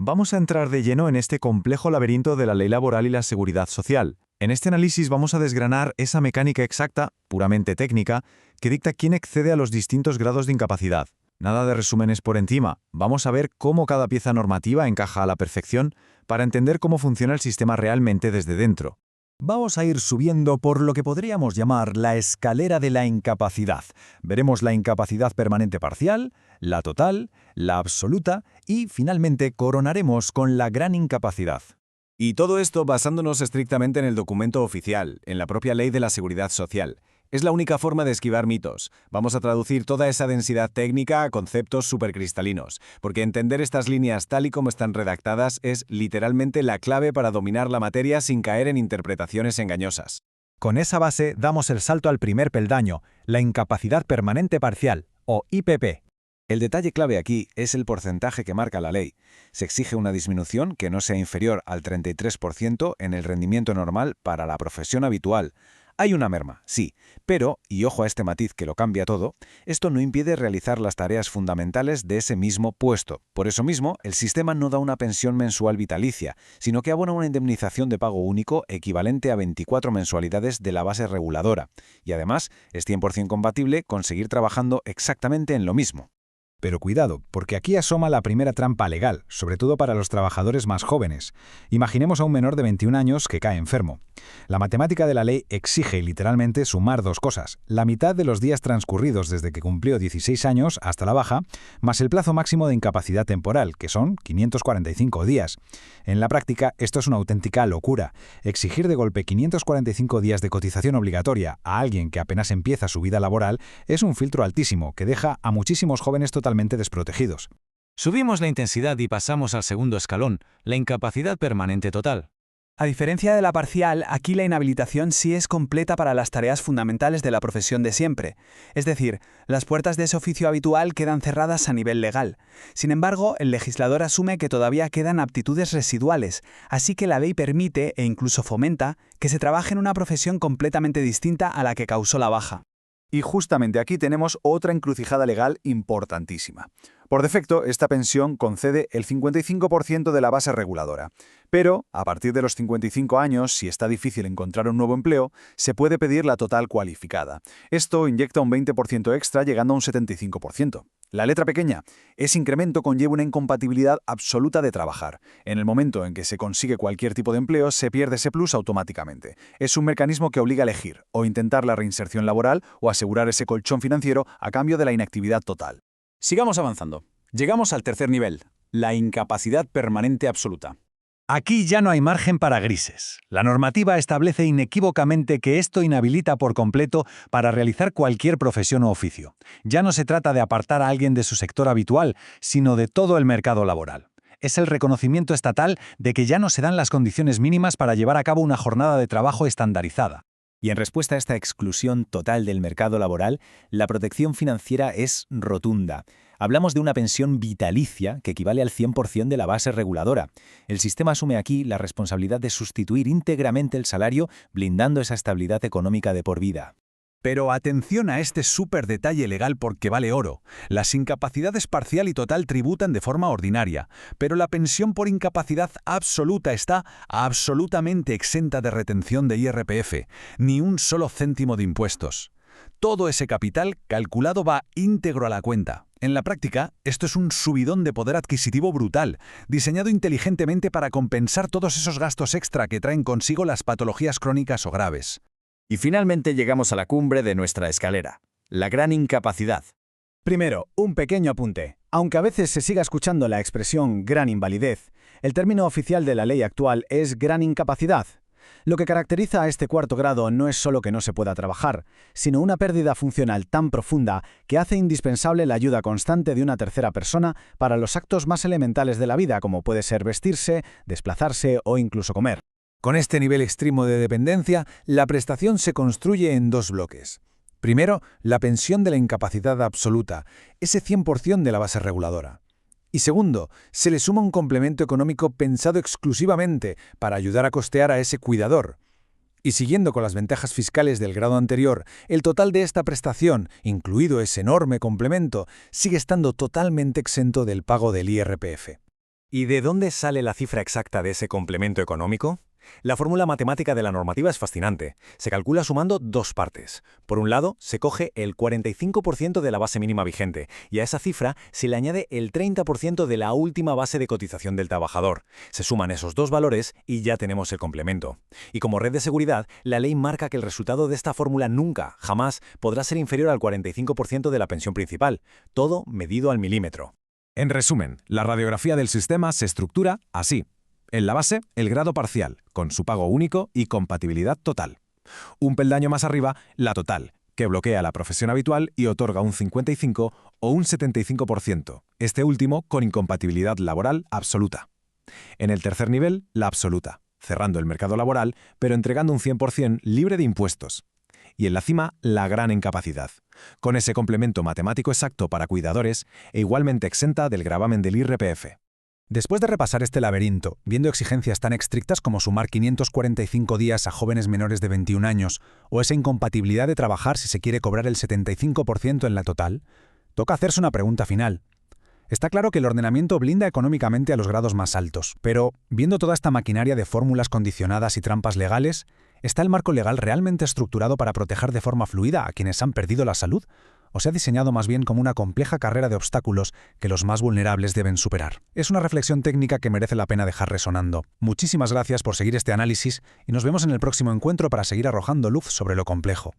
vamos a entrar de lleno en este complejo laberinto de la ley laboral y la seguridad social. En este análisis vamos a desgranar esa mecánica exacta, puramente técnica, que dicta quién accede a los distintos grados de incapacidad. Nada de resúmenes por encima. Vamos a ver cómo cada pieza normativa encaja a la perfección para entender cómo funciona el sistema realmente desde dentro. Vamos a ir subiendo por lo que podríamos llamar la escalera de la incapacidad. Veremos la incapacidad permanente parcial, la total, la absoluta y, finalmente, coronaremos con la gran incapacidad. Y todo esto basándonos estrictamente en el documento oficial, en la propia ley de la seguridad social. Es la única forma de esquivar mitos. Vamos a traducir toda esa densidad técnica a conceptos supercristalinos, porque entender estas líneas tal y como están redactadas es literalmente la clave para dominar la materia sin caer en interpretaciones engañosas. Con esa base damos el salto al primer peldaño, la incapacidad permanente parcial, o IPP. El detalle clave aquí es el porcentaje que marca la ley. Se exige una disminución que no sea inferior al 33% en el rendimiento normal para la profesión habitual. Hay una merma, sí, pero, y ojo a este matiz que lo cambia todo, esto no impide realizar las tareas fundamentales de ese mismo puesto. Por eso mismo, el sistema no da una pensión mensual vitalicia, sino que abona una indemnización de pago único equivalente a 24 mensualidades de la base reguladora. Y además, es 100% compatible con seguir trabajando exactamente en lo mismo. Pero cuidado, porque aquí asoma la primera trampa legal, sobre todo para los trabajadores más jóvenes. Imaginemos a un menor de 21 años que cae enfermo. La matemática de la ley exige literalmente sumar dos cosas: la mitad de los días transcurridos desde que cumplió 16 años hasta la baja, más el plazo máximo de incapacidad temporal, que son 545 días. En la práctica, esto es una auténtica locura. Exigir de golpe 545 días de cotización obligatoria a alguien que apenas empieza su vida laboral es un filtro altísimo que deja a muchísimos jóvenes totalmente desprotegidos. Subimos la intensidad y pasamos al segundo escalón, la incapacidad permanente total. A diferencia de la parcial, aquí la inhabilitación sí es completa para las tareas fundamentales de la profesión de siempre. Es decir, las puertas de ese oficio habitual quedan cerradas a nivel legal. Sin embargo, el legislador asume que todavía quedan aptitudes residuales, así que la ley permite e incluso fomenta que se trabaje en una profesión completamente distinta a la que causó la baja. Y justamente aquí tenemos otra encrucijada legal importantísima. Por defecto, esta pensión concede el 55% de la base reguladora. Pero, a partir de los 55 años, si está difícil encontrar un nuevo empleo, se puede pedir la total cualificada. Esto inyecta un 20% extra, llegando a un 75%. La letra pequeña. Ese incremento conlleva una incompatibilidad absoluta de trabajar. En el momento en que se consigue cualquier tipo de empleo, se pierde ese plus automáticamente. Es un mecanismo que obliga a elegir, o intentar la reinserción laboral, o asegurar ese colchón financiero a cambio de la inactividad total. Sigamos avanzando. Llegamos al tercer nivel, la incapacidad permanente absoluta. Aquí ya no hay margen para grises. La normativa establece inequívocamente que esto inhabilita por completo para realizar cualquier profesión o oficio. Ya no se trata de apartar a alguien de su sector habitual, sino de todo el mercado laboral. Es el reconocimiento estatal de que ya no se dan las condiciones mínimas para llevar a cabo una jornada de trabajo estandarizada. Y en respuesta a esta exclusión total del mercado laboral, la protección financiera es rotunda. Hablamos de una pensión vitalicia que equivale al 100% de la base reguladora. El sistema asume aquí la responsabilidad de sustituir íntegramente el salario, blindando esa estabilidad económica de por vida. Pero atención a este súper detalle legal porque vale oro. Las incapacidades parcial y total tributan de forma ordinaria, pero la pensión por incapacidad absoluta está absolutamente exenta de retención de IRPF, ni un solo céntimo de impuestos. Todo ese capital calculado va íntegro a la cuenta. En la práctica, esto es un subidón de poder adquisitivo brutal, diseñado inteligentemente para compensar todos esos gastos extra que traen consigo las patologías crónicas o graves. Y finalmente llegamos a la cumbre de nuestra escalera, la gran incapacidad. Primero, un pequeño apunte. Aunque a veces se siga escuchando la expresión gran invalidez, el término oficial de la ley actual es gran incapacidad. Lo que caracteriza a este cuarto grado no es solo que no se pueda trabajar, sino una pérdida funcional tan profunda que hace indispensable la ayuda constante de una tercera persona para los actos más elementales de la vida, como puede ser vestirse, desplazarse o incluso comer. Con este nivel extremo de dependencia, la prestación se construye en dos bloques. Primero, la pensión de la incapacidad absoluta, ese 100% de la base reguladora. Y segundo, se le suma un complemento económico pensado exclusivamente para ayudar a costear a ese cuidador. Y siguiendo con las ventajas fiscales del grado anterior, el total de esta prestación, incluido ese enorme complemento, sigue estando totalmente exento del pago del IRPF. ¿Y de dónde sale la cifra exacta de ese complemento económico? La fórmula matemática de la normativa es fascinante. Se calcula sumando dos partes. Por un lado, se coge el 45% de la base mínima vigente, y a esa cifra se le añade el 30% de la última base de cotización del trabajador. Se suman esos dos valores y ya tenemos el complemento. Y como red de seguridad, la ley marca que el resultado de esta fórmula nunca, jamás, podrá ser inferior al 45% de la pensión principal. Todo medido al milímetro. En resumen, la radiografía del sistema se estructura así. En la base, el grado parcial, con su pago único y compatibilidad total. Un peldaño más arriba, la total, que bloquea la profesión habitual y otorga un 55 o un 75%, este último con incompatibilidad laboral absoluta. En el tercer nivel, la absoluta, cerrando el mercado laboral, pero entregando un 100% libre de impuestos. Y en la cima, la gran incapacidad, con ese complemento matemático exacto para cuidadores e igualmente exenta del gravamen del IRPF. Después de repasar este laberinto, viendo exigencias tan estrictas como sumar 545 días a jóvenes menores de 21 años o esa incompatibilidad de trabajar si se quiere cobrar el 75% en la total, toca hacerse una pregunta final. Está claro que el ordenamiento blinda económicamente a los grados más altos, pero, viendo toda esta maquinaria de fórmulas condicionadas y trampas legales, ¿está el marco legal realmente estructurado para proteger de forma fluida a quienes han perdido la salud? ¿O se ha diseñado más bien como una compleja carrera de obstáculos que los más vulnerables deben superar? Es una reflexión técnica que merece la pena dejar resonando. Muchísimas gracias por seguir este análisis y nos vemos en el próximo encuentro para seguir arrojando luz sobre lo complejo.